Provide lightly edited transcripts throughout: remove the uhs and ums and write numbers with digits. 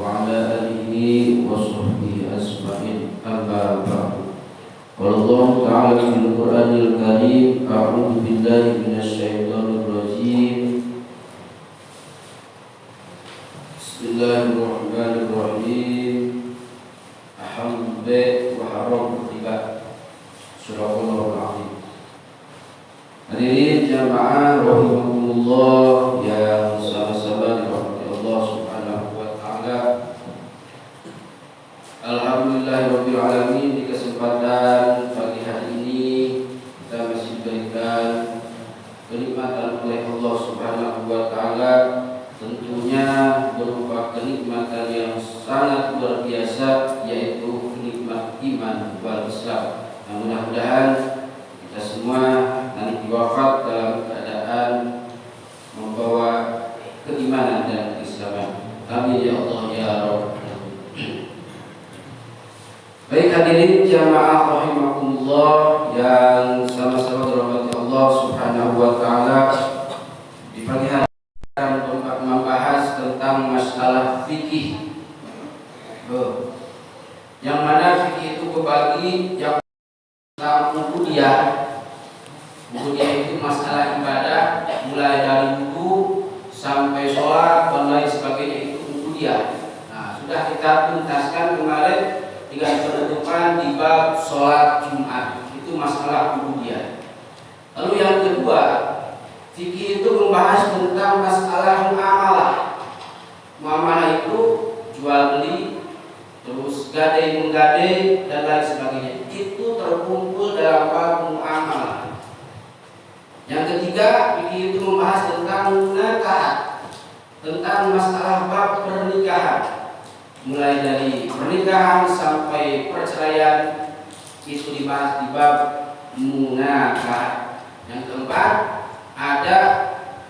وعلى آله وصحبه أجمعين أما بعد. قال الله تعالى في القرآن الكريم أعوذ بالله من الشيطان الرجيم بسم الله الرحمن الرحيم الحمد وحرم tiba surah Al-Azim. Hadirin jamaah rahimakumullah yang sama-sama dirahmati Allah Subhanahu wa taala. Alhamdulillahirabbil alamin, di kesempatan pagi hari ini kita masih diberikan kenikmatan oleh Allah Subhanahu wa taala, tentunya berupa kenikmatan yang sangat luar biasa, yaitu nikmat iman wal Islam. Nah, mudah-mudahan kita semua nanti wafat dalam keadaan membawa keimanan dan keislaman. Amin ya Allah ya Rabb. Baik hadirin jamaah rahimakumullah yang sama-sama dirahmati Allah Subhanahu wa taala, di pagi hari akan membahas tentang masalah fikih. Yang mana fikih itu kebagi yang ubudiyah. Ubudiyah itu masalah ibadah, mulai dari wudu sampai sholat dan lain sebagainya, itu ubudiyah. Nah, sudah kita tuntaskan kemarin dengan penutupan di bab sholat Jumat, itu masalah ubudiyah. Lalu yang kedua, fikih itu membahas tentang masalah muamalah. Muamalah itu jual beli, terus gadai menggadai dan lain sebagainya, itu terkumpul dalam bab muamalah. Yang ketiga, fikih itu membahas tentang nikah, tentang masalah bab pernikahan, mulai dari pernikahan sampai perceraian, itu dibahas di bab munakah. Yang keempat, ada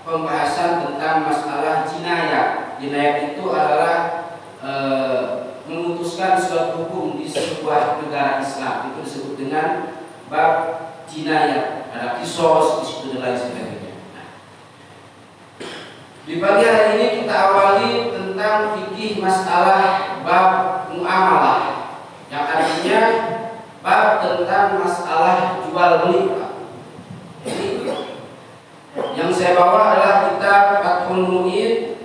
pembahasan tentang masalah jinayah. Jinayah itu adalah memutuskan suatu hukum di sebuah negara Islam, itu disebut dengan bab jinayah. Ada kisos di situ dan lain sebagainya. Nah, di pagi hari ini kita awali tentang fikih masalah bab muamalah, yang artinya bab tentang masalah jual beli. Jadi yang saya bawa adalah kitab Fathul Mu'in,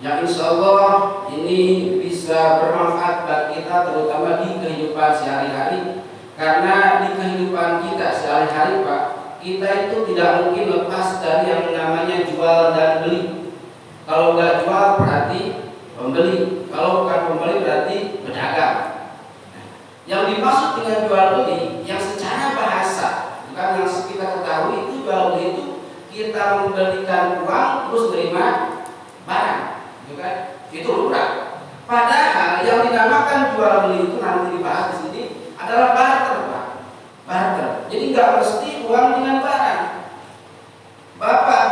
yang insya Allah ini bisa bermanfaat bagi kita, terutama di kehidupan sehari-hari. Karena di kehidupan kita sehari-hari, Pak, kita itu tidak mungkin lepas dari yang namanya jual dan beli. Kalau nggak jual berarti pembeli, kalau bukan pembeli berarti pedagang. Yang dimaksud dengan jual beli, yang secara bahasa, bukan yang kita ketahui, itu jual beli itu kita memberikan uang terus terima barang, bukan? Itu lumrah. Padahal yang dinamakan jual beli itu nanti dibahas di sini adalah barter, Pak. Barter. Jadi nggak mesti uang dengan barang. Bapak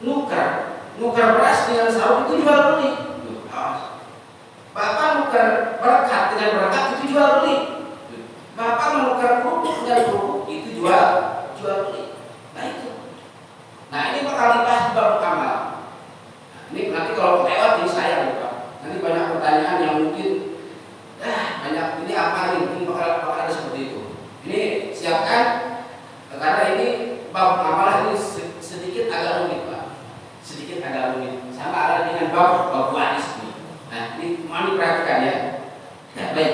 nuker beras dengan sawit, itu jual beli. Bapak nuker berkat dengan berkat, itu jual beli. Bapak menukar kerupuk dengan kerupuk, itu jual beli. Nah itu. Nah ini bakal dibahas di bab amal. Ini nanti kalau lewat ini saya, Bapak. Nanti banyak pertanyaan yang mungkin banyak ini apa ini bakal ada seperti itu. Ini siapkan karena ini bab amalah ini sedikit agak rumit, Pak. Sedikit agak rumit. Sama ada dengan bab waris ini. Nah, ini mau diperhatikan ya. Ya, baik.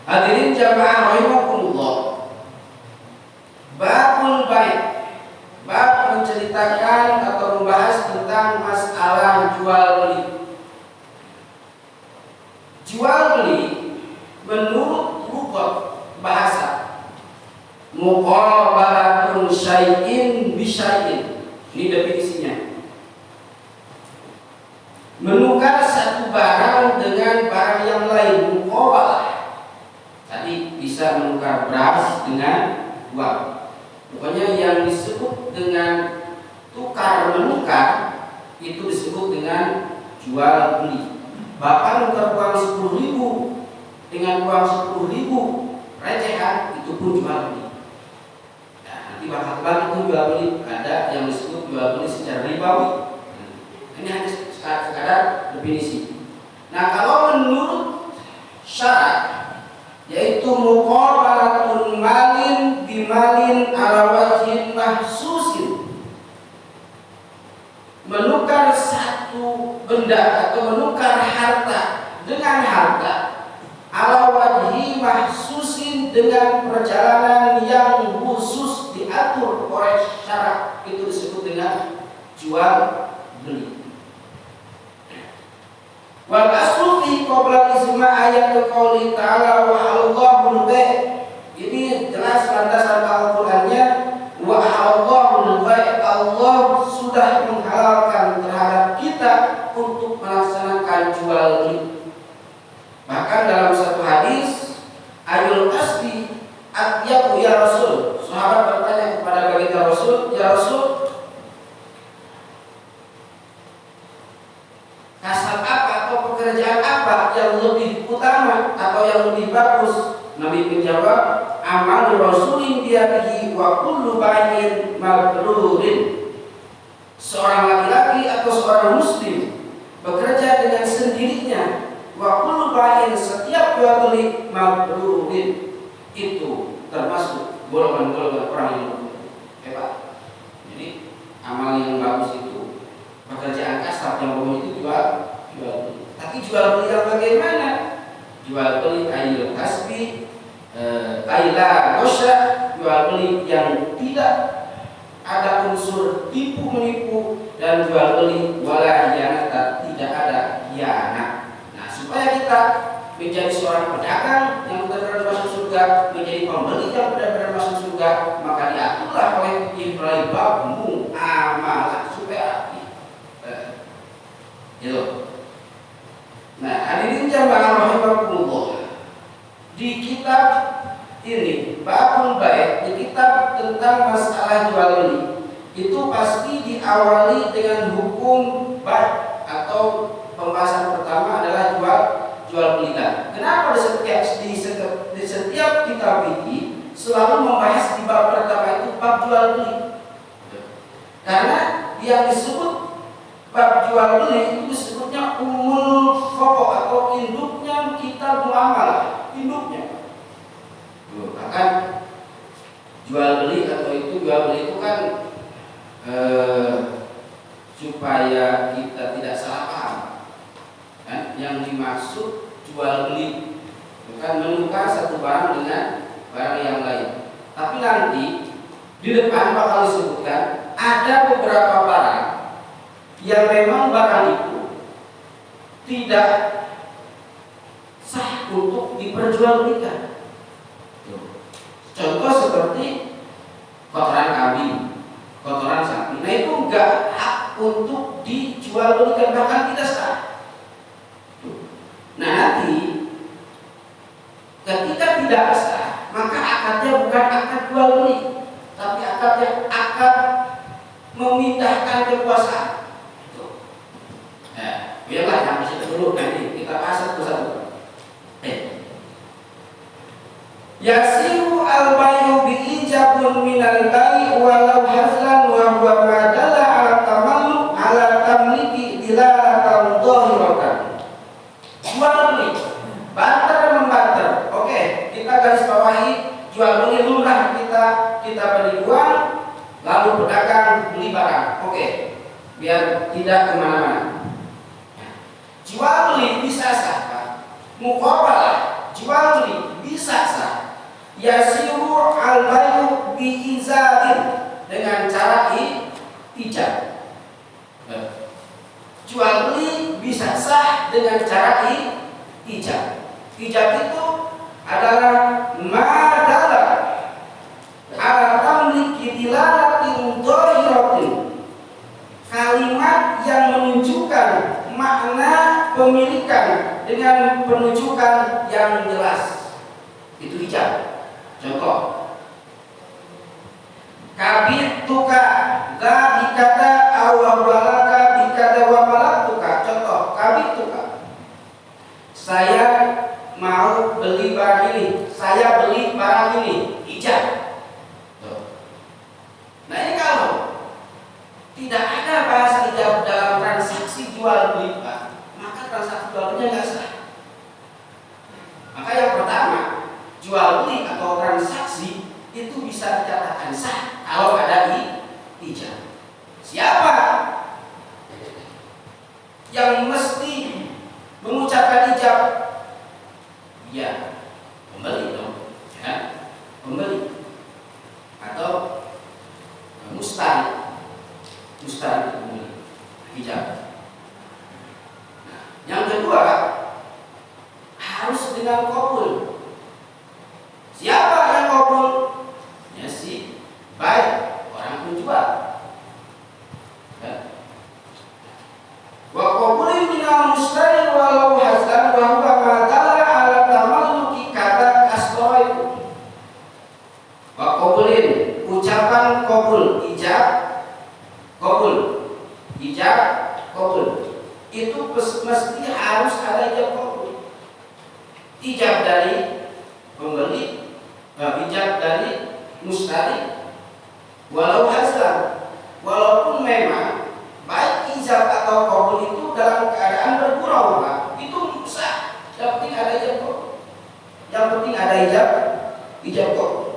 Hadirin jamaah rahimakumullah. Babul baik. Bab menceritakan atau membahas tentang masalah jual beli. Jual beli menurut lughat bahasa, muqabalatun syai'in bisyai'in. Ini definisinya. Menukar satu barang dengan barang yang lain, muqabalah. Tadi bisa menukar beras dengan uang. Pokoknya yang disebut dengan tukar menukar itu disebut dengan jual beli. Bapak nukar uang 10.000 dengan uang 10.000 recehan, itu pun jual beli. Nah, nanti bakal itu jual beli. Ada yang disebut jual beli secara ribawi. Ini hanya sekadar definisi. Nah, kalau menurut syarat, yaitu muqabalatun malin bimalin ala wajhin mahsusin, menukar satu benda atau menukar harta dengan harta ala wajhi mahsusin dengan perjalanan yang khusus diatur oleh syarat, itu disebut dengan jual beli. Wal aslu fi qabla isma ayat qouli ta'ala wa Allahul bai'. Ini jelas landasan Al-Qur'annya, wa Allahul bai', Allah sudah menghalalkan terhadap kita untuk melaksanakan jual beli. Bahkan dalam satu hadis, ayul kasbi atyabu ya Rasul. Sahabat bertanya kepada baginda Rasul, ya Rasul, kasar apa atau pekerjaan apa yang lebih utama atau yang lebih bagus? Nabi menjawab, amal rasulin biyadihi wa kullu bai'in mabrurin. Seorang laki-laki atau seorang muslim bekerja dengan sendirinya, wa kullu bai'in, setiap jual beli mabrurin, itu termasuk golongan-golongan orang yang hebat. Jadi amal yang bagus itu pekerjaan kasar, yang bagus itu jual beli. Tapi jual beli yang bagaimana? Jual beli ayil kasbi, ayla gosya, jual beli yang tidak ada unsur tipu menipu, dan jual beli wala hianat, tidak ada hianat. Nah, supaya kita menjadi seorang pedagang yang benar-benar masuk surga, menjadi pembeli yang benar-benar masuk surga, maka diaturlah oleh Ibrahim babmu amalan supaya gitu. Nah, hadirin jamaah rahimakumullah, di kitab ini babul bai', di kitab tentang masalah jual beli, itu pasti diawali dengan hukum bai' atau pembahasan pertama adalah jual belikan. Kenapa di setiap kitab ini selalu membahas di bab pertama itu bab jual beli? Karena yang disebut bab jual beli itu disebutnya umul pokok atau induknya kita muamalah, induknya. Bahkan jual beli atau itu jual beli itu kan supaya kita tidak salah paham. Kan? Yang dimaksud jual beli bukan menukar satu barang dengan barang yang lain. Tapi nanti di depan bakal disebutkan ada beberapa barang yang memang barang itu tidak sah untuk diperjualbelikan. Contoh seperti kotoran kambing, kotoran sapi. Nah, itu enggak hak untuk dijualbelikan, bahkan tidak sah. Nah, nanti ketika tidak sah, maka akadnya bukan akad jual beli, tapi akadnya akad memindahkan kekuasaan. Nah, biarlah yang masih dulu, nanti kita bahas satu-satu. Yasiru al-bayu bi'ijabun minal bai' walau hazlan wa huwa madalla ala tamallu ala tamliki dilalatan dhahiratan. Jual beli, barter membarter. Oke, kita garis bawahi jual beli lumrah, kita beri uang lalu pedagang beli barang. Oke, biar tidak kemana-mana. Jual beli bisa sah, Pak. Muqabalah, jual beli bisa sah. Yasiru al-bayu bi'izabin, dengan cara ijab. Jual beli bisa sah dengan cara ijab. Ijab itu adalah madala ala tamliki dilalatin dhahiratin, kalimat yang menunjukkan makna pemilikan dengan penunjukan yang jelas. Itu ijab. Contoh, kabituka la bikata awalaka bikata wa malatuka. Contoh, kabituka, saya mau beli barang ini, saya beli barang ini, ijab. Nah, ini kalau tidak ada bahasa ijab dalam transaksi jual beli, Pak, maka transaksi jual beli belinya nggak sah. Maka yang pertama, jual beli atau transaksi itu bisa dikatakan sah kalau ada ijab. Siapa yang mesti mengucapkan ijab? Ya, pembeli dong, ya, pembeli atau mustari pembeli ijab. Nah, yang kedua harus dengan qabul. Siapa yang qabul? Ya si baik, orang penjual. Ya. Wa qabulin minal mustari walau hazan wa huwa ma dalla ala tamalluki kata kasraiku. Wa qabulin, ucapan qabul, ijab, qabul, ijab, qabul. Itu mesti harus ada ijab qabul. Ijab dari pembeli, ijab dari mustari, walau hazan, walaupun memang baik ijab atau qabul itu dalam keadaan bergurau, Pak, itu sah. Yang penting ada ijab qabul. Yang penting ada ijab qabul.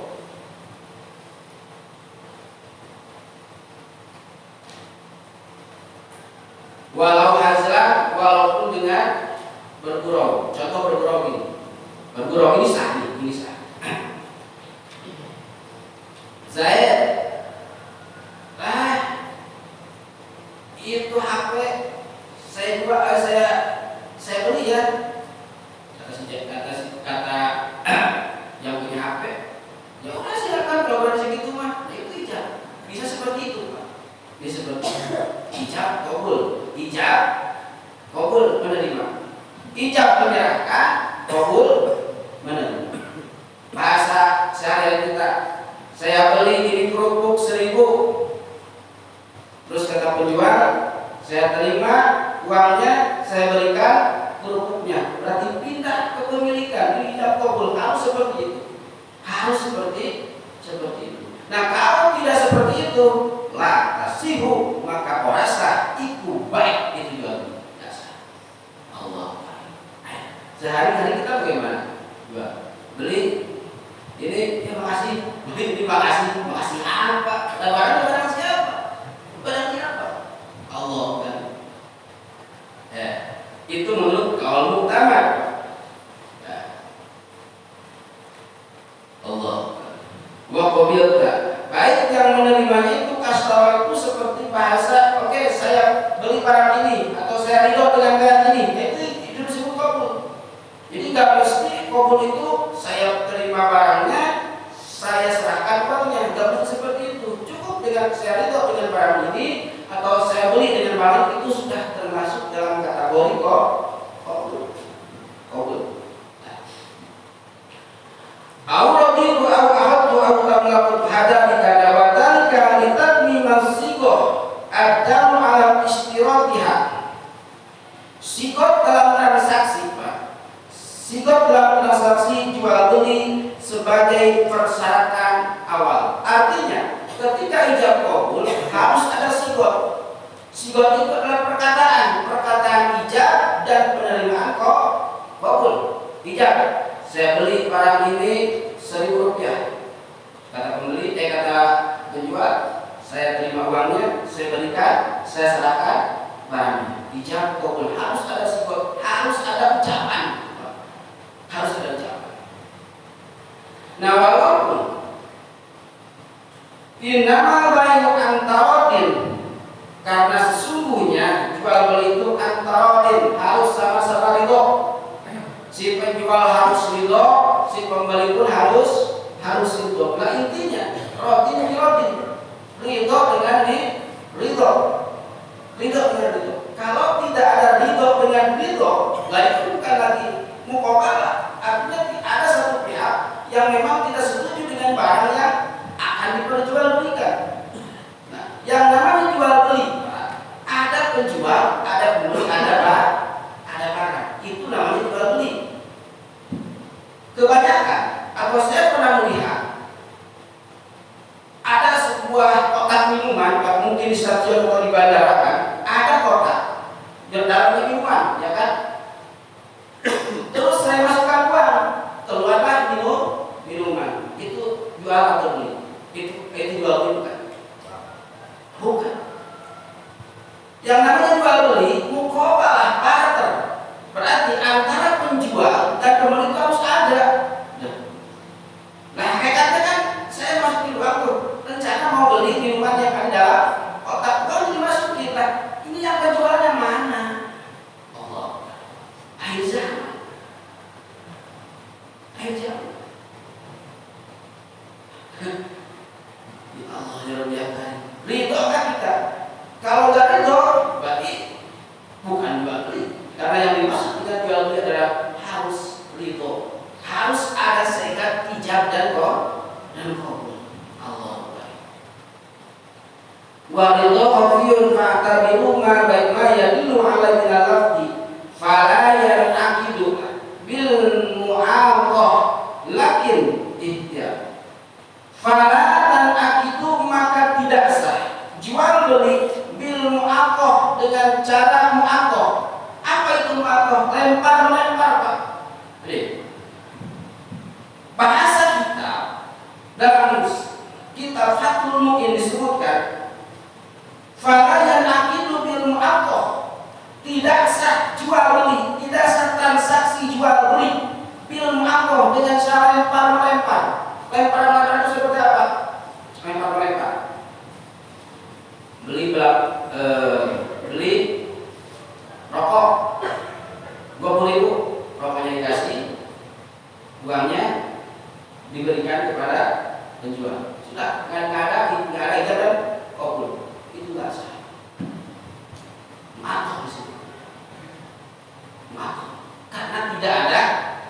Walau hazan, walaupun dengan bergurau. Contoh bergurau ini. Bergurau ini sah nih, ini sah. Zaid, itu HP saya beli ya. Kata yang punya HP, ya udah silakan kalau berani segitu mah, ya itu ijab. Bisa seperti itu, Pak. Bisa seperti itu. Ijab qabul, ijab qabul menerima. Ijab menyerahkan, qabul menerima. Bahasa sehari-hari kita, saya beli ini kerupuk 1.000. Terus kata penjual, saya terima uangnya, saya berikan kerupuknya. Berarti pindah kepemilikan. Ini ijab qabul. Harus seperti itu. Harus seperti itu. Nah, kalau tidak seperti itu, la tasihu, maka orasa iku baik itu jual dasar. Allah. Sehari-hari kita bagaimana? Jual, beli, ini terima kasih, beli terima kasih apa? Barang siapa? Barang siapa? Allah kan. Ya, itu menurut kaul muktamad. Ya. Allah. Wa qabilta. Baik yang menerimanya itu kastawan itu seperti bahasa, oke, saya beli barang ini atau saya ridho dengan barang ini, itu disebut qabul. Jadi nggak mesti qabul itu saya terima barangnya, saya serahkan uangnya, nggak mesti seperti itu. Cukup dengan saya ridho dengan barang ini atau saya beli dengan barang itu sudah termasuk dalam kategori qabul. Au raditu au ahadtu au tamlaku hadalika dawatan kalitat mimasigo adamu ala istiratiha. Sigot dalam transaksi, Pak. Sigot dalam transaksi jual beli sebagai persyaratan awal. Artinya, ketika ijab qabul harus ada sigot. Sigot itu adalah perkataan ijab dan penerimaan qabul. Ijab, saya beli barang ini 1.000 rupiah. Kata pembeli, kata penjual, saya terima uangnya, saya berikan, saya serahkan barangnya. Ijab qabul harus ada sigot, harus ada ucapan. Harus ada ucapan. Nah, walaupun innamal bai'u antaradin, karena sesungguhnya jual beli itu antaradin, harus sama-sama ridho. Si penjual harus ridho, si pembeli pun harus ridho. Nah, intinya rodin ridho dengan ridho. Kalau tidak ada ridho dengan ridho, itu bukan lagi muqabalah. Artinya ada satu pihak yang memang tidak setuju dengan barang yang akan diperjualbelikan. Nah, yang namanya jual beli, ada penjual, ada pembeli, ada barang. Itu namanya jual beli. Kebanyakan, atau saya pernah melihat ada sebuah kotak minuman, mungkin di stasiun atau di bandara kan, ada kotak di dalamnya minuman, ya kan? adalah harus ridho, harus ada sekat ijab dan qabul. Allah wa ridho khafiyun fa'tabiru ma baina yadullu ala lafzi fala yanaqidu bil mu'awqah lakin ihtiyar. Fala dan akidu maka tidak sah jual beli bil mu'awqah dengan cara mu'awqah. Apa itu mu'awqah? Lempar-lempar, Pak. Bahasa kita dalam kitab Fathul Mu'in disebutkan fala yanaqidu bil mu'awqah, tidak sah jual beli, tidak sah transaksi jual beli bil mu'awqah dengan cara lempar-lempar. Lempar-lempar itu seperti apa? Lempar-lempar. Beli rokok 20.000, rokoknya dikasih, uangnya diberikan kepada penjual. Sudah, nggak ada ijab dan qabul, itu nggak sah. Maaf di situ, maaf, karena tidak ada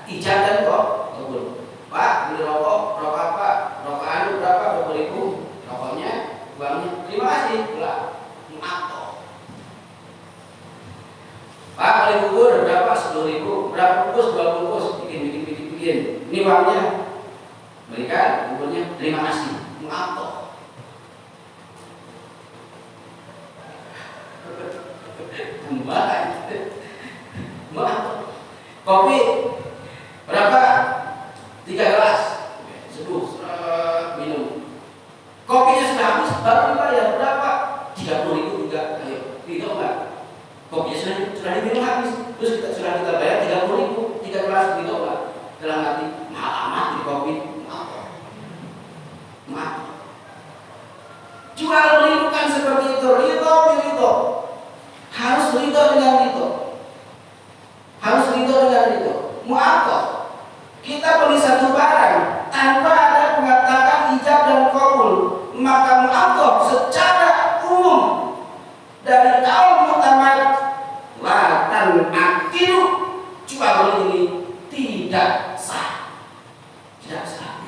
ijab dan qabul. Pak, beli rokok apa? Rokok anu berapa? 20.000, rokoknya, uangnya, terima kasih, pulang. Maaf. Pak, beli bubur berapa? 10.000, berapa bungkus? 2 bungkus, bikin. Ini uangnya, berikan buburnya, terima kasih. Maaf. Maaf. Kopi berapa? 3 gelas. Seduh, minum. Kopinya sudah habis, baru dibayar berapa? 30.000 juga. Ayo, tidak enggak? Kopinya sudah diminum habis, terus sudah kita bayar 30.000, 3 gelas, tidak enggak? Dalam hati, mahal amat di kopi. Maaf. Jual beli bukan seperti itu. Ridho. Harus ridho dengan ridho. Mu'awqah. Kita beli satu barang tanpa ada mengatakan ijab dan qabul, maka mu'awqah secara umum dari kaum muktamad la tanqidu, jual beli ini tidak sah. Tidak sah.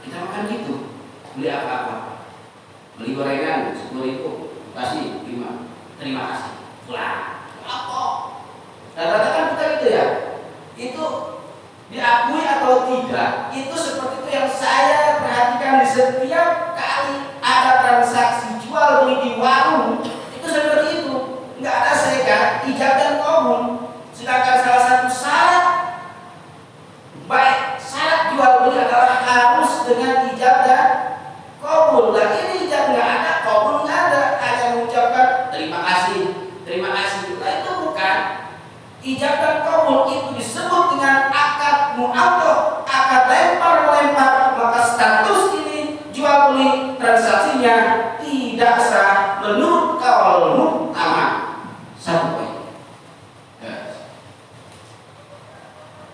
Kita makan gitu. Beli apa-apa. Beli gorengan 10.000, kasih 5. Terima kasih. Pulang. Apa? Rata-rata kan kita gitu ya. Itu diakui atau tidak, itu seperti itu yang saya perhatikan di setiap kali ada transaksi jual beli di warung, itu seperti itu. Nggak ada sekat, ijab dan qabul. Sedangkan salah satu syarat baik syarat jual beli adalah harus dengan ijab dan qabul. Dan ini ijab nggak ada, qabul nggak ada, hanya mengucapkan terima kasih. Nah, itu bukan ijab dan qabul, itu disebut dengan akad mu'awqah, akad lempar-lempar. Maka status ini jual beli transaksinya tidak sah menurut kaul muktamad. Satu poin.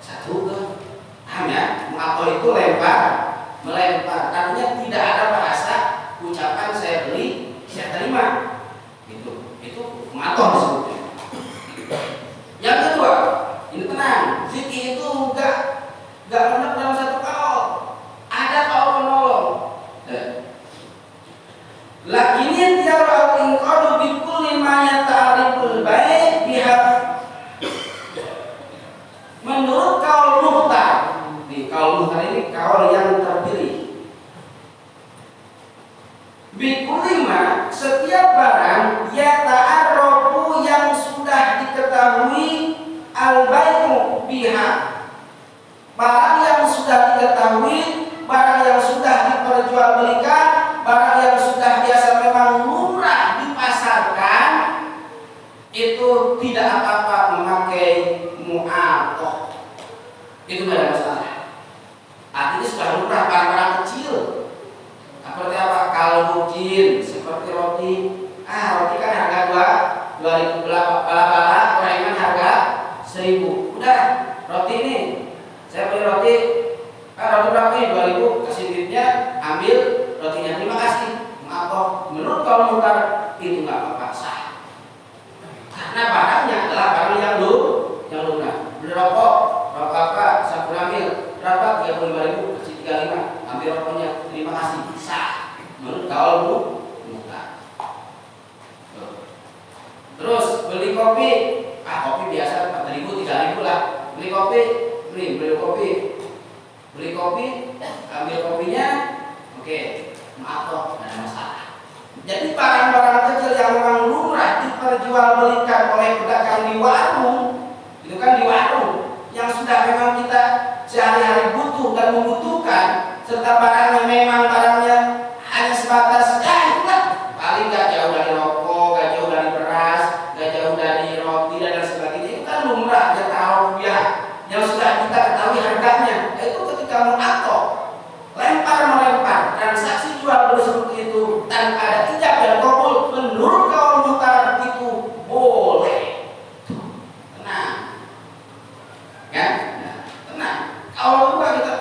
Satu ke hanya mu'awqah itu melempar, artinya tidak ada bahasa ucapan saya beli, saya terima. Itu mu'awqah disebutnya. Yang kedua, ini tenang, fikih itu enggak menetap dalam satu kaul. Ada kaul penolong. Lakinnya tiara inqadu bi kulli ma yata'ariful bai' biha. Menurut kaul muhtar, di kaul muhtar ini kaul yang terpilih. Bi kulli ma, setiap barang yata'arrafu yang sudah diketahui al-bai'u biha, barang yang sudah diketahui, barang yang sudah diperjualbelikan, barang yang sudah biasa memang murah dipasarkan, itu tidak apa-apa memakai mu'awqah. Itu tidak ada masalah. Artinya sudah murah, barang-barang kecil seperti apa? Kaldu jin, seperti roti. Roti kan harga 2.000, bala-bala gorengan harga 1.000. Udah, roti ini saya beli roti berapa ini? 2.000, kasih duitnya, ambil rotinya, terima kasih. Mu'awqah. Menurut kaum muhtar itu nggak apa-apa, sah. Karena rokok 5.000 kasih 35, ambil rokoknya, terima kasih, sah menurut kaul muka. Terus beli kopi, kopi biasa 4.000 3.000 lah, beli kopi, beli kopi, ambil kopinya, oke, maaf kok, nggak ada masalah. Jadi barang-barang kecil yang memang lumrah diperjualbelikan oleh pedagang di warung, itu kan di warung yang sudah memang kita sehari-hari butuh dan membutuhkan, serta barang yang memang barangnya hanya sebatas itulah, paling gak jauh dari rokok, gak jauh dari beras, gak jauh dari roti dan sebagainya, itu kan lumrah ya, taruh ya, yang sudah kita ketahui harganya. Itu ketika mengatok, lempar transaksi jual beli seperti itu tanpa ada ijab dan kabul, menurut kaum mutar itu boleh. Tenang, kan? Nah, tenang. Kalau bukan kita.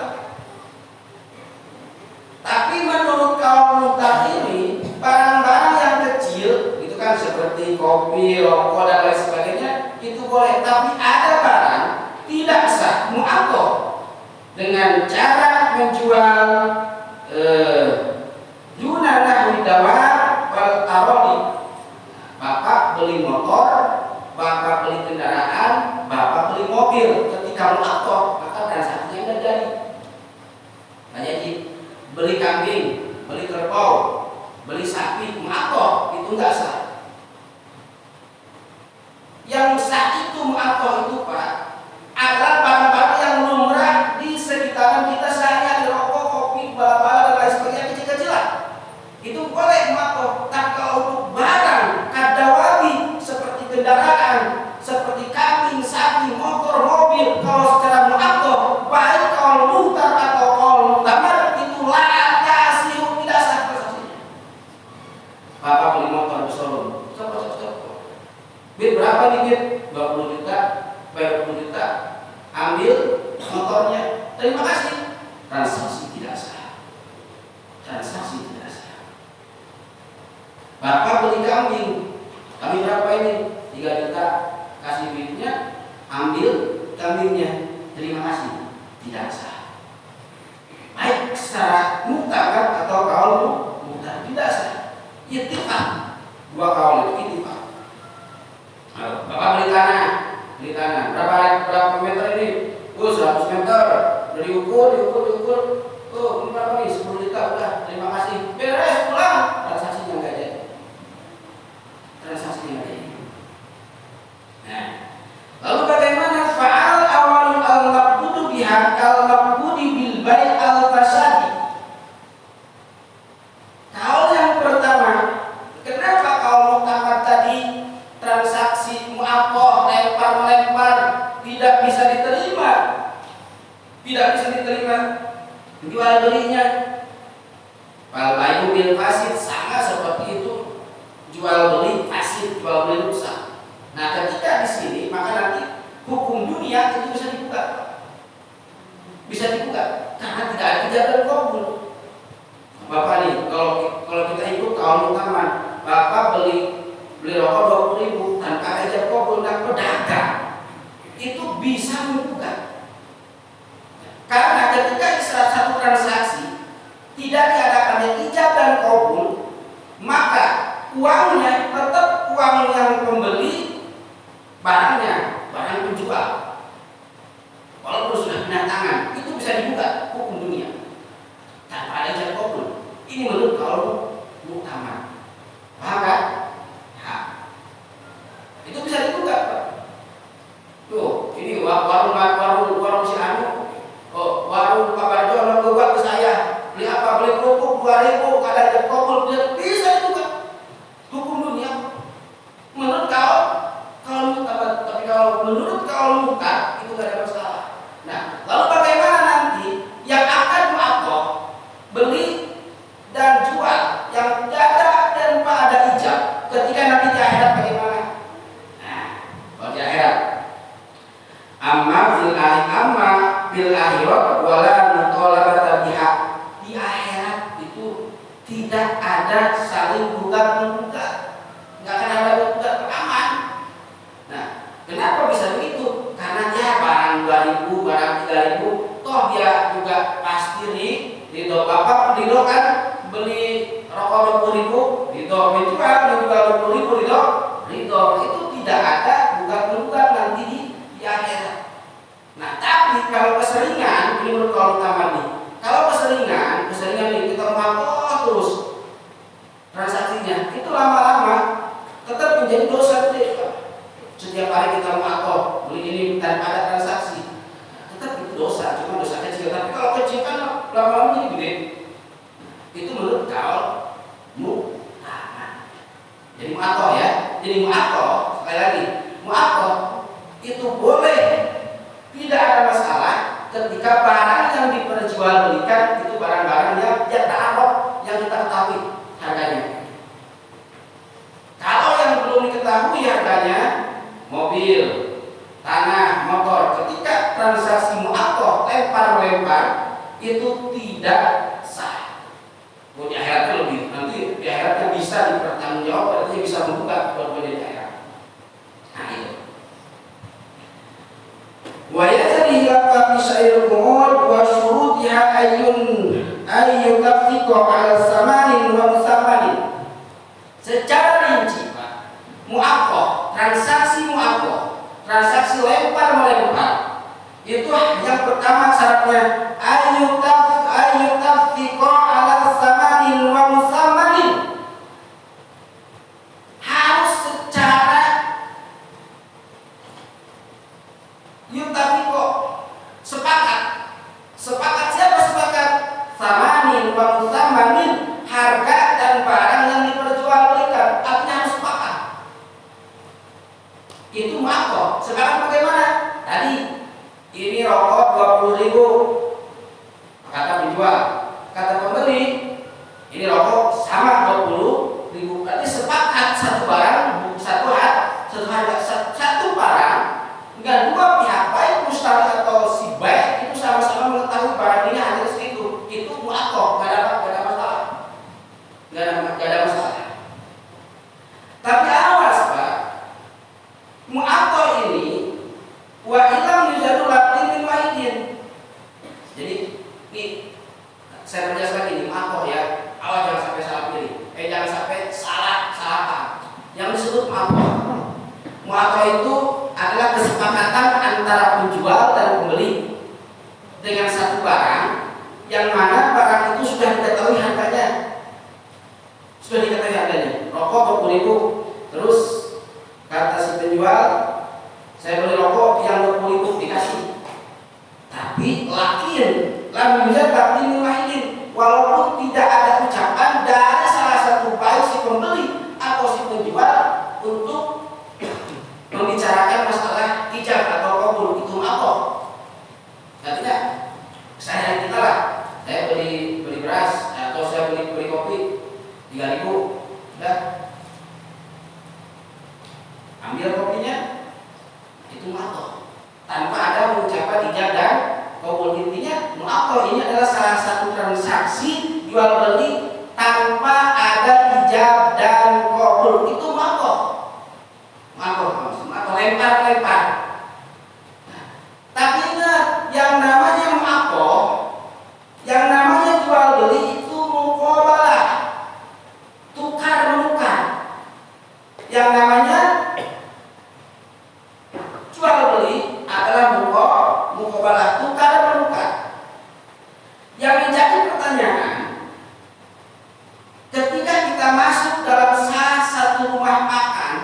Tapi menurut kaum mutar ini, barang-barang yang kecil itu kan seperti kopi, rokok dan lain sebagainya itu boleh. Tapi ada barang tidak sah mu'atok dengan cara menjual junanah widawar wal aroli. Bapak beli motor, bapak beli kendaraan, bapak beli mobil. Ketika mu'atok maka transaksinya nggak jadi. Kayak beli kambing, beli kerbau, beli sapi, mu'atok itu nggak sah. Yang sah itu mu'atok itu Pak adalah barang-barang yang lumrah di sekitaran kita sehari-hari, rokok, kopi, bala-bala dan lain sebagainya kecil-kecilan. Itu boleh mu'atok. Tapi kalau untuk barang kadawabi seperti kendaraan, seperti kambing, sapi, motor, mobil, kalau secara mu'atok, baik kalau muhtar atau kalau muhtamar, itu latasiru tidak sah transaksinya. Bapak beli motor di Solo, stop. Bid berapa nih Bid? 20 juta, bayar 20 juta, ambil motornya, terima kasih. Transaksi tidak sah. Bapak beli kambing berapa ini? 3 juta, kasih duitnya, ambil kambingnya, terima kasih. Tidak sah. Baik secara mutlak kan atau kaul mutlak tidak sah. Ittifaq. Dua kaul itu ittifaq. Bapak beli tanah berapa meter ini? 100 meter. Udah diukur. Tuh, berapa nih? 10 juta udah. Terima kasih. Beres pulang. Transaksinya enggak jadi. Nah, lalu bagaimana fa'al awalul al-maqbudu biha al-maqbudi bil bai' al-fasadi? Kaul yang pertama, kenapa kaul muktamad tadi transaksi mu'akoh, lempar tidak bisa diterima jual belinya? Fal bayu bil fasid, sama seperti itu, jual beli fasid, jual beli rusak. Nah, ketika di sini maka nanti hukum dunia itu bisa dibuka karena tidak ada ijazah kabul. Bapak nih, kalau kita ikut kaum utama, bapak beli rokok 20.000 tanpa ada ijazah kabul dan pedagang itu bisa membuka. Karena ketika salah satu transaksi tidak diadakan ijab dan kabul, maka uangnya tetap uang yang pembeli, barang penjual. Walaupun sudah pindah tangan, itu bisa dibuka hukum dunia tanpa ada ijab kabul. Ini menurut kaul muktamad. Paham kan? Itu bisa dibuka, Pak. Tuh, ini warung si Anu. Warung Pak Barjo buat ke saya. Beli apa? Beli kerupuk 2.000, kada ijab kabul, bisa dibuka. Hukum dunia. Menurut kalau muktamad, tapi kalau menurut kaul muka itu tidak ada masalah. Nah, lalu bagaimana nanti yang akan mu'akoh, beli dan jual yang ada tanpa ada ijab ketika nanti di akhirat bagaimana? Nah, kalau di akhirat, amma bil akhirat wala mutalabata biha. Di akhirat itu tidak ada saling gugat-gugat, nggak akan ada gugat, aman. Nah, kenapa bisa begitu? Karena dia barang 2.000, barang 3.000, toh toh dia juga pasti ridho. Bapak ridho kan beli rokok 20.000, ridho, menjual 20.000, ridho. Itu tidak ada bukan nanti di akhirat. Nah, tapi kalau keseringan, ini menurut kalau utama nih, kalau keseringan nih kita mengaku terus transaksinya, itu lama-lama tetap menjadi dosa gede. Setiap hari kita mengaku beli ini tanpa ada transaksi, tetap itu dosa, cuma dosa kecil. Tapi kalau kecil kan lama-lama jadi gede. Itu menurut kalau mu'akoh. Jadi mu'akoh ya. Jadi mu'akoh, sekali lagi, mu'akoh itu boleh, tidak ada masalah ketika barang yang diperjualbelikan itu barang-barang yang ta'aruf, yang kita ketahui harganya. Kalau yang belum diketahui harganya, mobil, tanah, motor, ketika transaksi mu'akoh lempar-lempar itu tidak sah. Di akhiratnya lebih, nanti di akhiratnya bisa dipertanggungjawab, artinya bisa membuka buat di akhirat. Nah itu. Wa yatadi laka bisairul umur wa syurutiha ayyutaftiqo ala samanin wa musamanin. Secara rinci Pak, mu'akoh, transaksi mu'akoh, transaksi lempar-melempar, itu yang pertama syaratnya ayyutaftiqo ala samanin wa musamanin. Harus secara yutaftiqo, sepakat. Sepakat siapa sepakat? Samanin wa musamanin, harga dan barang yang diperjualbelikan, artinya harus sepakat. Itu mu'akoh. Sekarang bagaimana? Tadi ini rokok 20.000, kata penjual, kata pembeli ini rokok sama 20.000. Berarti sepakat satu barang, satu barang, enggak dua pihak, baik mustari atau si baik itu sama-sama mengetahui barang ini harga segitu. Itu mu'akoh, enggak ada masalah. Enggak ada masalah. Tapi awas Pak, mu'akoh ini wa ilam yujadu latin min wahidin. Jadi ini saya menjelaskan ini mu'akoh ya. Awas jangan sampai salah pilih. Jangan sampai salah paham. Yang disebut mu'akoh. Mu'akoh itu adalah kesepakatan antara penjual dan pembeli dengan satu barang yang mana barang itu sudah diketahui harganya. Rokok 20.000. Terus kata si penjual, saya beli rokok yang 20.000 dikasih. Tapi lakin walaupun tidak ada ucapan dari salah satu baik si pembeli atau si penjual untuk membicarakan masalah ijab atau qabul, itu mu'akoh. Artinya saya kita lah, saya beli beras atau saya beli kopi 3.000, udah ambil kopinya, itu mu'akoh tanpa ada mengucapkan ijab dan qabul. Intinya mu'akoh ini adalah salah satu transaksi jual beli tanpa ada ijab dan qabul, itu mu'akoh. Mu'akoh lempar. Nah, tapi ingat, yang namanya mu'akoh, yang namanya jual beli itu muqabalah, tukar menukar. Yang namanya jual beli adalah muqabalah, tukar menukar. Yang menjadi pertanyaan, ketika kita masuk dalam salah satu rumah makan,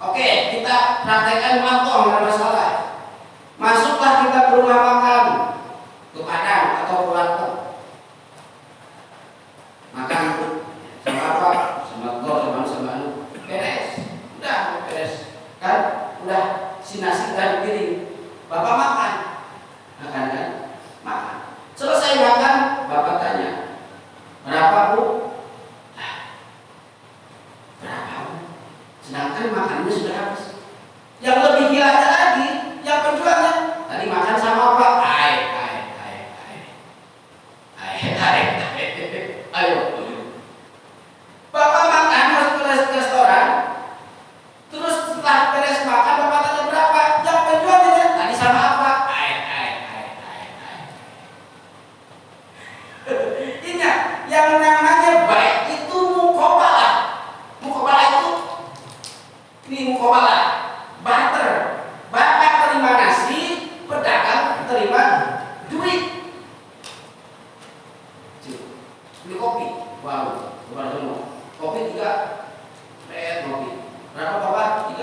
oke, kita praktekkan mu'akoh, nggak ada masalah. Masuklah kita ke rumah makan, ke Padang atau ke warteg, makan sama apa, sama telur, sama anu, beres, udah beres, kan, udah si nasi udah dipiring, bapak makan kan, makan. Selesai makan, bapak tanya, berapa Bu? Berapa Bu? Sedangkan makannya sudah habis. Yang lebih gilanya lagi, yang penjualnya tadi makan sama apa? Ayo. Bapak makan masuk ke restoran, terus setelah beres makan bapak tanya berapa? Yang penjualnya Ini mukomalah, barter. Bapak terima nasi, pedagang terima duit. Beli kopi, wow, bukan semua. Kopi 3, kopi. Berapa bapak?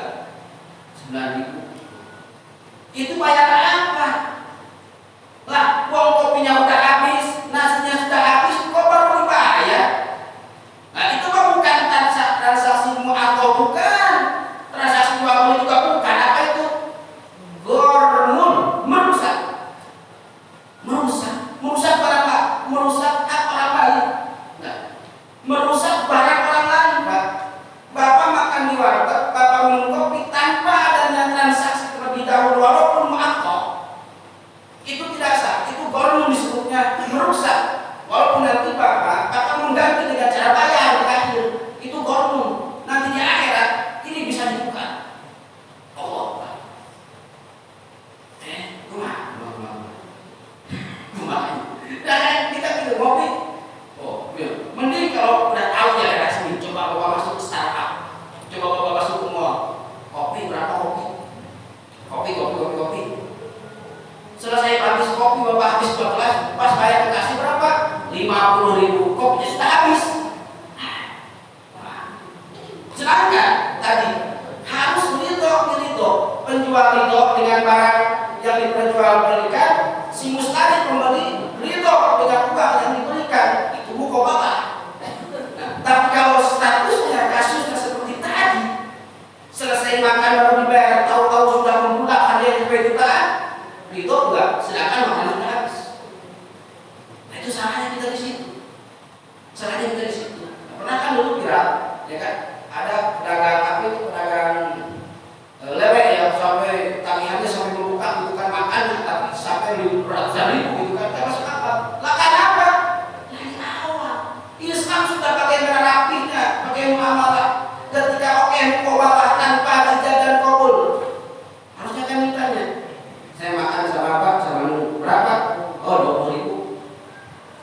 9.000. Itu bayar apa? Lah, uang kopinya udah habis, nasinya sudah habis, kok baru dibayar? Nah, itu kan bukan transaksi atau bukan, transaksi jual beli juga bukan. Apa itu? Gormun, merusak barang Pak, merusak hak orang lain. Nah, merusak barang orang lain Pak. Bapak makan di warteg, Bapak minum kopi tanpa adanya transaksi terlebih dahulu, walaupun mu'aqqad. Itu tidak sah, itu gormun disebutnya, merusak. Walaupun nanti Bapak mengganti dengan cara bayar di akhir, itu gormun. Nanti di akhirat ini bisa dibuka. Allah Pak. Nah, kita pilih kopi. Oh, iya. Mending kalau udah tahu ya rasmi, coba bapak masuk ke startup, coba bapak masuk ke mall. Kopi berapa kopi? Kopi. Selesai habis kopi, bapak habis 2 gelas, pas bayar kasih berapa? 50.000. Kopinya sudah habis. Sedangkan tadi harus ridho, penjual ridho dengan barang yang diperjualbelikan, si mustahik pembeli ridho dengan uang yang diberikan, itu muqabalah. Nah, tapi kalau statusnya kasusnya seperti tadi, selesai makan baru dibayar, tahu-tahu sudah membludak hadiah jutaan, ridho enggak, sedangkan makanan sudah habis. Nah, itu salahnya kita di situ. Pernah kan dulu viral, ya kan? Ada pedagang lele yang sampai tagihannya sampai bukan makan, tapi sampai beratusan ribu gitu kan? Masuk apa? Lah kenapa? Dari awal Islam sudah bagaimana rapihnya, bagaimana muamalah. Ketika muqabalah tanpa ijab dan qabul, harusnya kan ditanya, saya makan sama apa, sama lu berapa? Oh,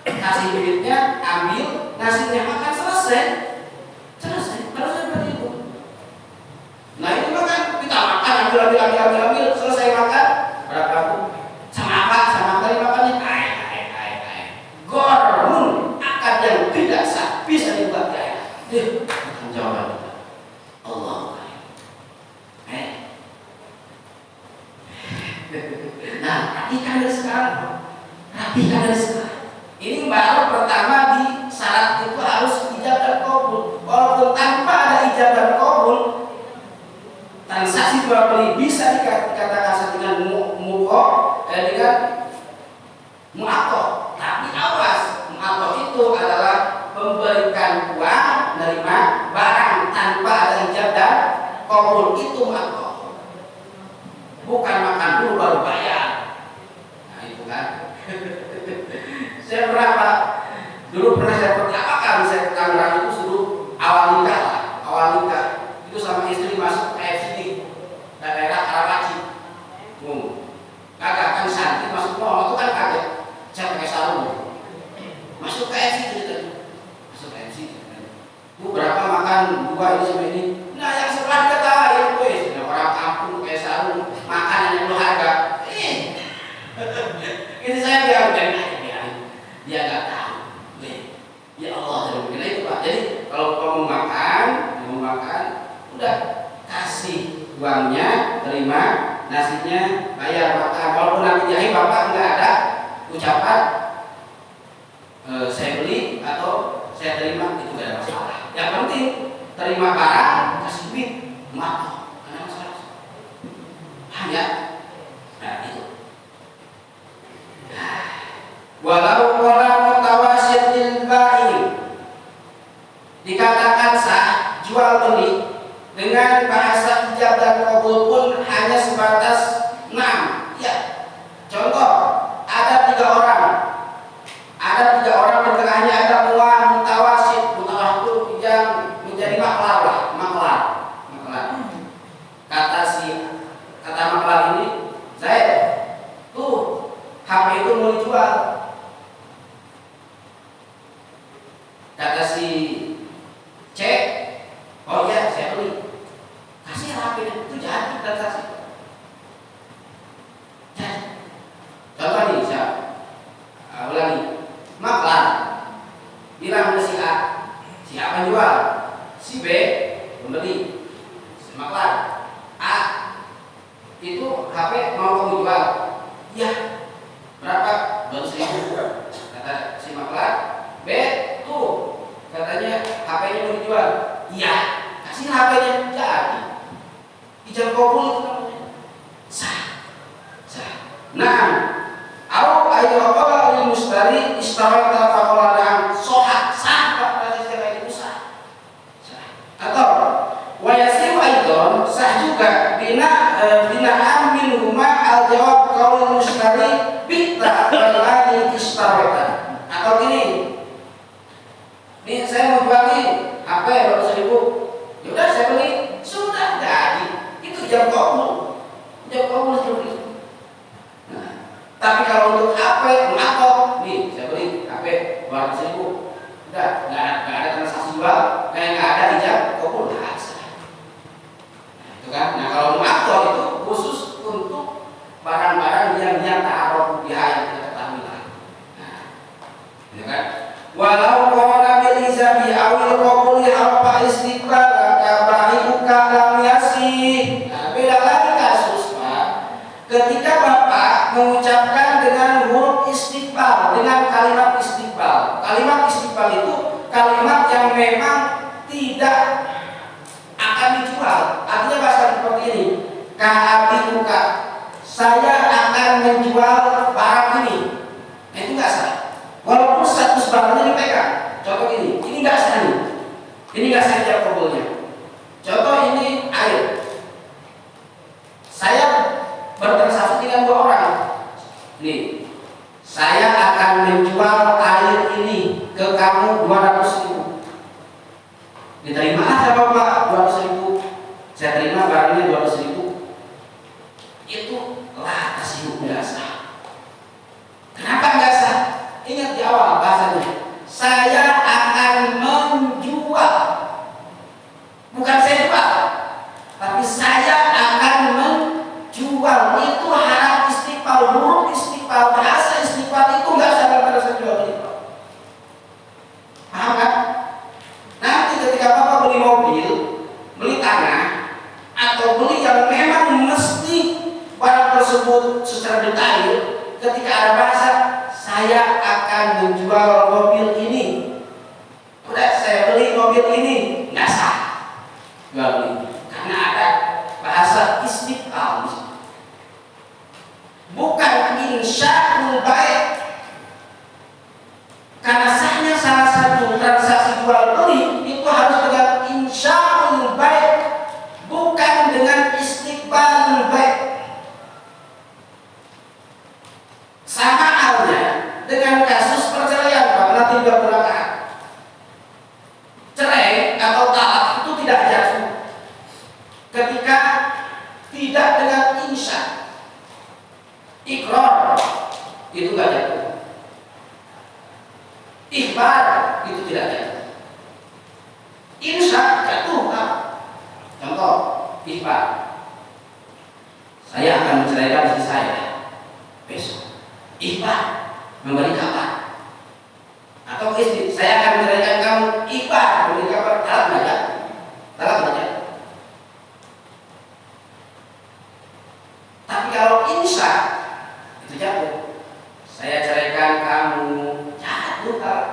20.000. Kasih duitnya, ambil nasinya, makan, selesai. Harusnya seperti itu. Nah, itu kan kita makan, ambil, selesai makan, berapa bu? Sama apa dimakannya? Gormun, akad yang tidak sah, bisa dibuat kaya. Jawaban kita, Allah. Nah, rapikan dari sekarang. Ini baru pertama di syarat itu harus ijab dan qabul. Walaupun tanpa ada ijab dan qabul, transaksi jual beli bisa dikatakan dengan dengan mu'aqqad. Tapi awas, mu'aqqad itu adalah memberikan uang, menerima barang tanpa ada ijab dan qabul, itu mu'aqqad. Bukan makan dulu baru bayar. Nah, itu kan. Saya dulu pernah saya pertama kali saya ke Tangerang itu suruh awal nikah itu sama istri masuk ke FCD daerah Karawaci. Kagak kan santai masuk mall itu kan kaget, saya pakai sarung masuk ke FCD Bu berapa makan 2 ini sama ini. Nah, yang sebelah ketawain orang kampung pakai sarung makanan yang harga. Ini saya bilang dia nggak tahu. Ya Allah, itu Pak. Jadi kalau kamu mau makan, udah kasih uangnya, terima nasinya, bayar makan. Walaupun nanti di akhir Bapak nggak ada ucapan saya beli atau saya terima, itu nggak ada masalah. Yang penting terima barang, kasih duit, maaf, ada masalah. Hanya, nah itu. Walau qala mutawasyitil ba'i, dikatakan sah jual beli dengan bahasa ijab dan qabul pun hanya sebatas 6. Ya. Contoh, ada 3 orang di tengahnya ada mutawassit. Mutawassit itu yang menjadi maklar. Kata maklar ini, Zaid, tuh HP itu mau dijual. Kata si C, oh iya saya beli. maklar A itu HP mau kamu jual, ya berapa? 200.000 kata si maklar. B tuh katanya HP-nya mau dijual, iya kasih HP-nya, jadi ijab kabul itu namanya sah. Nah, au ayyuqala lil mustari istarata faqala na'am sah Pak, berarti kayak itu sah. Atau wa yasiru aidon sah juga bina amin huma al jawab qaul mustari bitta wal istarata. Atau gini, nih saya mau jual nih HP 200.000, ya udah saya beli, sudah jadi itu ijab kabul seperti itu. Tapi kalau untuk HP mengatok, nih saya beli HP 200.000, udah nggak ada transaksi jual, kayak nggak ada ijab kabul, nggak sah. Itu kan. Nah kalau mengatok itu khusus untuk barang-barang yang ta'aruf biha yang kita ketahui lah. Nah, itu kan. Walau qala bil izabi awil qabuli harfa istiqbal kabahiuka lam yasih. Nah, beda lagi kasus Pak. Ketika Bapak mengucapkan dengan huruf istiqbal, dengan kalimat istiqbal. Kalimat istiqbal itu kalimat yang memang tidak akan dijual. Artinya bahasa seperti ini. Kabiuka, saya akan menjual barang ini. Nah, itu nggak sah. Walaupun status barangnya dipegang. Contoh ini nggak sah nih. Ini nggak sah ijab kabulnya. Contoh ini air. Saya bertransaksi dengan 2 orang. Nih, saya akan menjual air ini ke kamu 200.000. Diterima aja Bapak 200.000. Saya terima barangnya 200.000. Itu lah kasih nggak sah. Kenapa nggak sah? Ingat di awal bahasanya. Saya akan menjual, bukan saya jual, tapi saya akan menjual. Itu harap istiqbal, huruf istiqbal, bahasa istiqbal itu nggak sadar pada saat jual beli. Paham kan? Nanti ketika Bapak beli mobil, beli tanah, atau beli yang memang mesti barang tersebut secara detail, ketika ada bahasa saya akan menjual mobil ini, udah saya beli mobil ini, nggak sah jual beli, karena ada bahasa istiqbal. Bukan insya'ul baik. Karena sahnya salah satu transaksi jual beli itu harus dengan insya'ul baik, bukan dengan istiqbalul baik. Sama halnya dengan kasus perceraian Pak, nanti juga belakang. Cerai atau talak itu tidak jatuh ketika tidak dengan insya. Ikrar itu gak jatuh. Ikhbar itu tidak jatuh. Insya jatuh Pak. Contoh ikhbar, saya akan menceraikan istri saya besok. Ikhbar, memberi kabar. Atau istri, saya akan menceraikan kamu. Ikhbar, memberi kabar. Talak nggak jatuh. Talak nggak jatuh. Tapi kalau insya itu jatuh. Saya ceraikan kamu, jatuh Pak.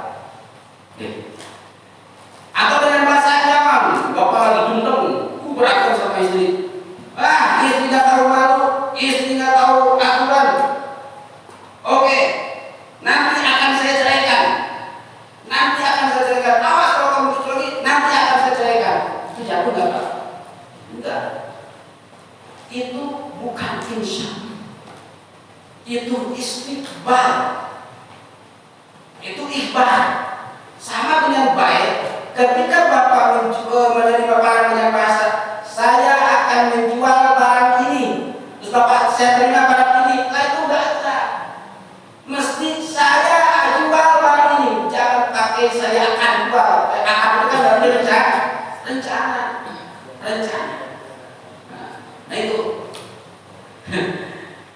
Atau dengan bahasa ancaman, Bapak lagi dendam, berantem sama istri. Istri nggak tahu malu, istri nggak tahu aturan. Oke, nanti akan saya ceraikan. Nanti akan saya ceraikan. Awas kalau kamu lucu lagi, nanti akan saya ceraikan. Itu jatuh nggak Pak? Enggak. Itu bukan insya. Itu istiqbal. Itu ikhbar. Sama dengan baik. Ketika Bapak menerima barang dengan bahasa, saya akan menjual barang ini. Terus Bapak, saya terima barang ini. Nah itu enggak sah. Mesti saya jual barang ini. Jangan pakai saya akan jual. Akan itu kan berarti rencana. Nah itu.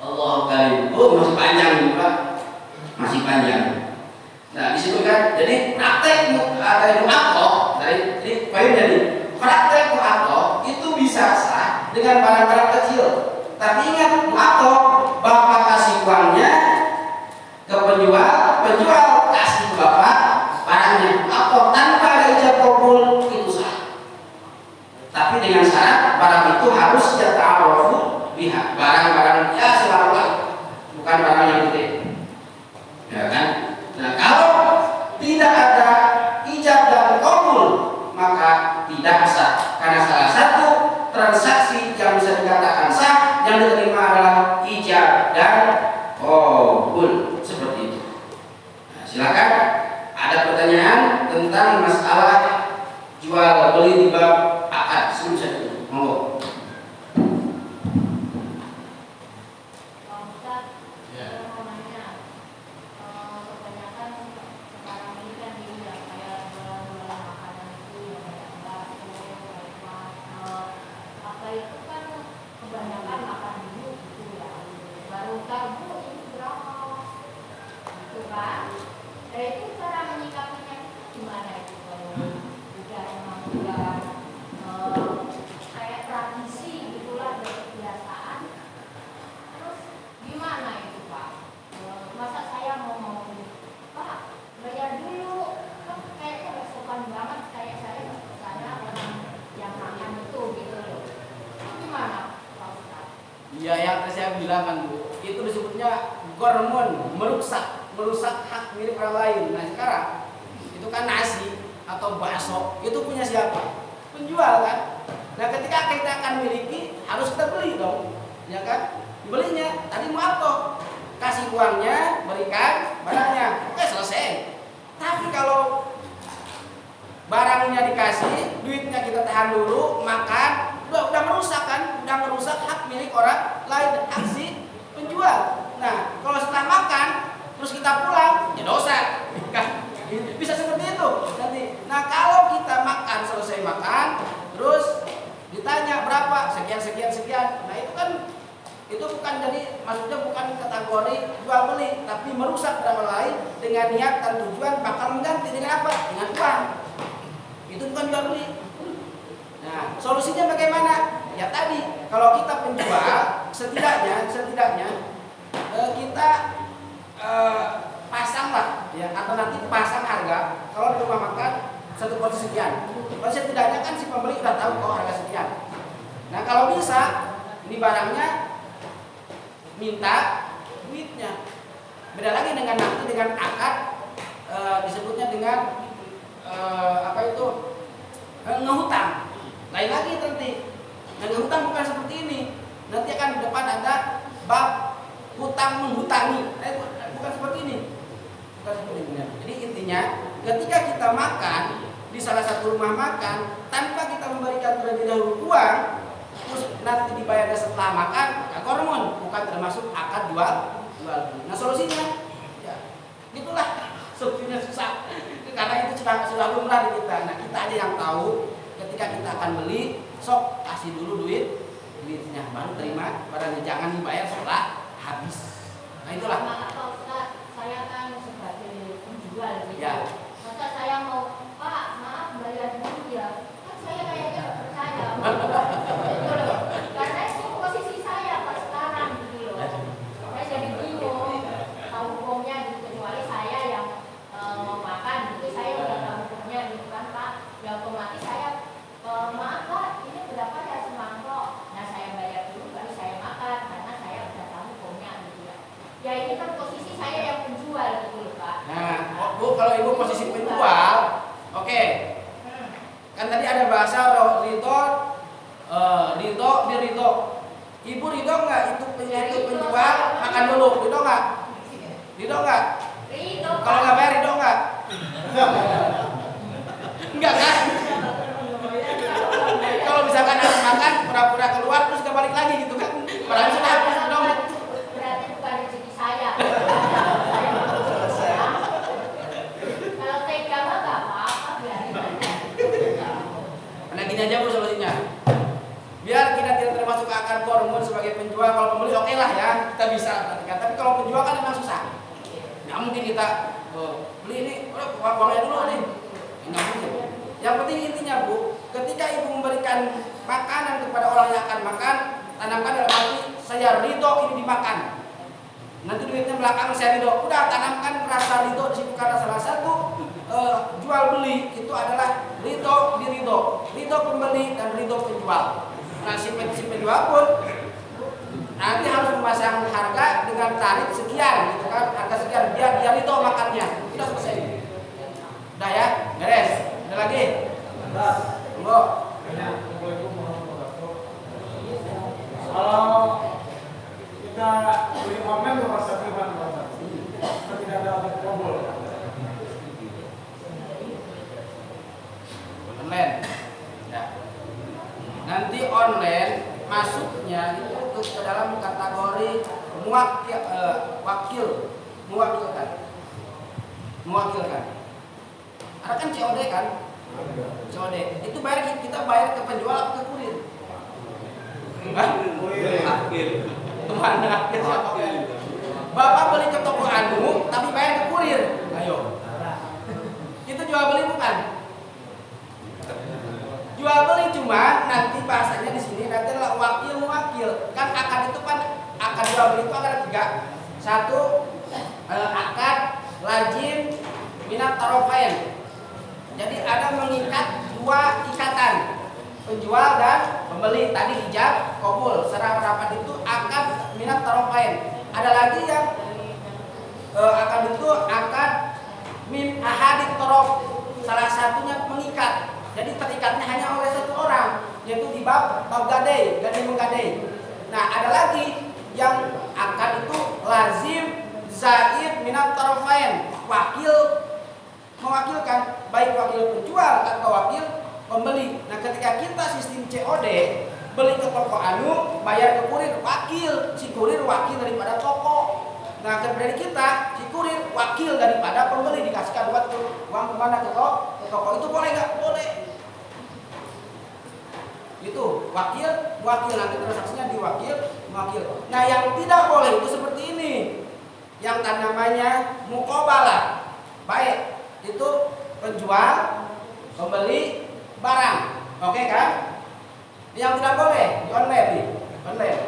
Allah karim. Oh masih panjang nih Pak. Masih panjang. Nah disitu kan. Jadi praktek ada yang mu'aqqah. Jadi poinnya nih. Praktek mu'aqqah itu bisa dengan barang-barang kecil. Tapi ingat, atau bapak kasih uangnya ke penjual, penjual kasih ke bapak barangnya, atau tanpa ada ijab kabul itu sah. Tapi dengan syarat barang itu harus yata'awafu biha, barang-barang ya selalu, bukan barang yang gede, ya kan? Nah, kalau tidak ada ijab dan kabul maka tidak sah, karena salah satu transaksi yang bisa dikatakan sah yang diterima adalah ijab dan kabul, seperti itu. Nah, silakan ada pertanyaan tentang masalah jual beli di bab akad, saja dulu, monggo. Ya, yang saya bilang kan Bu, itu disebutnya gormon, merusak hak milik orang lain. Nah sekarang itu kan nasi atau bakso itu punya siapa? Penjual kan. Nah ketika kita akan miliki harus kita beli dong, ya kan? Belinya tadi mau apa? Kasih uangnya, berikan barangnya, oke selesai. Tapi kalau barangnya dikasih, duitnya kita tahan dulu, makan, udah merusak kan, udah merusak hak milik orang lain, hak si penjual. Nah, kalau setelah makan terus kita pulang, ya dosa, kan? Bisa seperti itu nanti. Nah, kalau kita makan, selesai makan, terus ditanya berapa, sekian. Nah, itu kan itu bukan, jadi maksudnya bukan kategori jual beli, tapi merusak orang lain dengan niat dan tujuan bakal mengganti dengan apa? Dengan uang. Itu bukan jual beli. Nah, solusinya bagaimana? Ya tadi, kalau kita penjual, setidaknya kita pasanglah, ya, atau nanti pasang harga. Kalau di rumah makan satu porsi sekian, kalau setidaknya kan si pembeli udah tahu kok harga sekian. Nah, kalau bisa ini barangnya minta duitnya. Beda lagi dengan nanti dengan akad, disebutnya dengan apa itu? Ngehutang. Lain lagi nanti. Nah, ngehutang bukan seperti ini. Nanti akan di depan ada bab hutang menghutangi. Bukan seperti ini. Bukan seperti ini. Jadi intinya, ketika kita makan di salah satu rumah makan tanpa kita memberikan terlebih dahulu uang, terus nanti dibayarnya setelah makan, gormon, bukan termasuk akad jual beli. Nah, solusinya ya gitulah. Solusinya susah. Karena itu sudah lumrah di kita. Nah, kita aja yang tahu ketika kita akan beli, sok kasih dulu duitnya, baru terima barangnya, jangan dibayar setelah habis. Nah, itulah. Pak Ustaz, saya kan sebagai penjual gitu. Ya. Masa saya mau, Pak, maaf bayar dulu ya. Kan saya kayaknya nggak percaya. Gitu loh. Karena itu posisi saya Pak sekarang gitu loh. Saya jadi bingung. Tahu hukumnya gitu, kecuali saya yang mau makan gitu, saya udah tahu hukumnya gitu kan Pak. Ya otomatis saya maaf Pak, ini berapa ya semangkok? Nah, saya bayar dulu baru saya makan karena saya udah tahu hukumnya gitu ya. Ya ini kan posisi saya yang penjual gitu loh Pak. Nah, Bu, kalau Ibu posisi penjual, oke. Kan tadi ada bahasa ridho. Ibu ridho nggak itu penjual makan dulu, ridho nggak? Ridho nggak? Ridho. Kalau nggak bayar ridho nggak? Enggak kan? Kalau misalkan harus makan, pura-pura keluar terus nggak balik lagi gitu kan? Padahal sudah habis dong. Berarti bukan rezeki saya. Kalau tega mah nggak apa-apa, biarin aja. Nah, gini aja Bu solusinya. Biar kita tidak termasuk akar hormon sebagai penjual. Kalau pembeli oke lah ya, kita bisa perhatikan. Tapi kalau penjual kan memang susah. Nggak mungkin kita beli ini, uangnya dulu nih. Nggak mungkin. Yang penting intinya Bu, ketika Ibu memberikan makanan kepada orang orang yang akan makan, tanamkan dalam hati saya ridho ini dimakan. Nanti duitnya belakangan saya ridho. Udah tanamkan rasa ridho di situ karena salah satu jual beli itu adalah ridho diridho, ridho pembeli dan ridho penjual. Nah si penjual pun nanti harus memasang harga dengan tarif sekian, gitu kan? Harga sekian biar dia ridho makannya. Sudah selesai. Udah ya, beres. Ada lagi? Tunggu. Kalau kita beli online merasa Tuhan tidak ada kabel. Online. Ya. Nanti online masuknya itu ke dalam kategori mewakilkan. Ada kan COD kan? COD. Itu kita bayar ke penjual atau ke kurir? Kemana? Siapa? Bapak beli ke toko Anu, tapi bayar ke kurir. Ayo. Itu jual beli bukan? Jual beli cuma nanti bahasanya di sini nanti adalah wakil mewakil. Kan akad itu kan akad jual beli itu ada 3. Satu akad lazim minat tarofain. Jadi ada mengikat 2 ikatan, penjual dan pembeli. Tadi ijab kabul serah rapat itu akad minat tarofain. Ada lagi yang akad itu akad min ahadit tarof, salah satunya mengikat. Jadi terikatnya hanya oleh satu orang, yaitu di bab gadai menggadai. Nah ada lagi yang akad itu lazim zaid minat tarofain, wakil mewakilkan, baik wakil penjual atau wakil pembeli. Nah ketika kita sistem COD, beli ke toko Anu, bayar ke kurir, wakil, si kurir wakil daripada toko. Nah dari kita, si kurir wakil daripada pembeli, dikasihkan uang kemana ke toko itu boleh nggak? Boleh. Itu wakil nanti transaksinya diwakil. Nah yang tidak boleh itu seperti ini, yang namanya muqabalah, baik itu penjual pembeli barang, oke kan? Yang tidak boleh di online.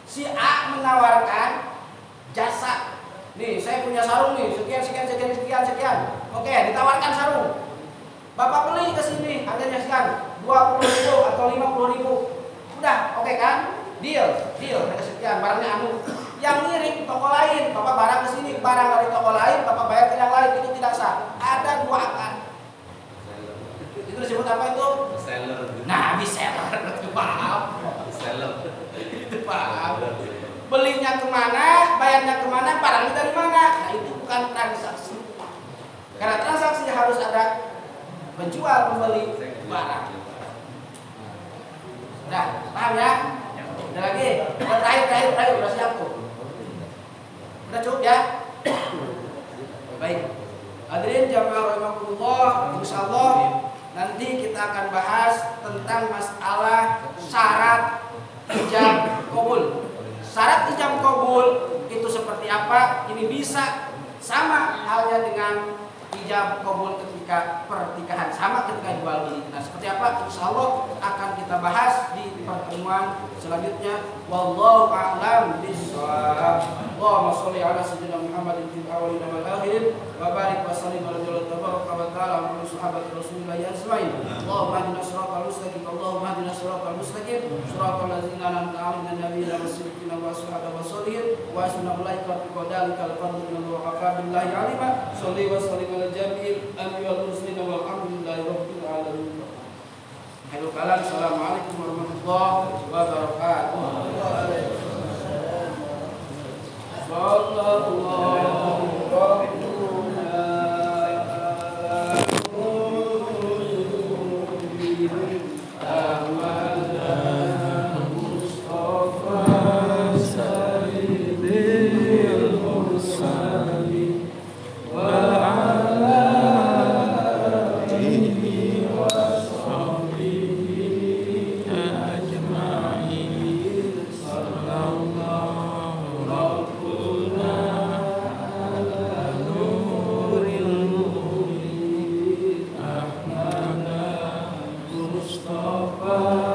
Si A menawarkan jasa, nih saya punya sarung nih sekian, oke ditawarkan sarung. Bapak beli ke sini harganya sekian, 20.000 atau 50.000. Udah, oke kan? Deal harga sekian, barangnya Anu. Yang ngirim toko lain, Bapak barang ke sini, barang dari toko lain, Bapak bayar ke yang lain, itu tidak sah. Ada 2 akad. Itu disebut apa itu? Seller. Nah, reseller. Itu paham. Seller. Itu paham. Belinya kemana, bayarnya kemana, barangnya dari mana? Nah, itu bukan transaksi. Karena transaksi harus ada penjual pembeli barang. Udah, paham ya? Udah lagi? Terakhir udah siap tuh. Udah cukup ya? Baik. Hadirin jamaah rahimakumullah, insyaallah nanti kita akan bahas tentang masalah syarat ijab kabul. Syarat ijab kabul itu seperti apa? Ini bisa sama halnya dengan ijab kabul ketika pernikahan, sama ketika jual beli. Nah, seperti apa? Insyaallah akan kita bahas di pertemuan selanjutnya. Wallahu a'lam bishawab. Allahumma sholli ala sayyidina Muhammadin fil awwalin wal akhirin wa barik wa sallim ala tabaraka wa ta'ala wa sahabati Rasulillah ajmain. Allahumma ihdina shiratal mustaqim. Allahumma ihdina shiratal mustaqim. Shiratal ladzina an'amta 'alaihim nabiyina was-siddiqina was-syuhada'i was-shalihin wa hasuna ulaika rafiqa al-fadlu min Allah wa kafa billahi 'alima. Sholli wa sallim ala jami'il anbiya'i wal mursalin walhamdulillahi rabbil alamin. Halo kalian, assalamualaikum warahmatullahi wabarakatuh. Mustafa Akbar.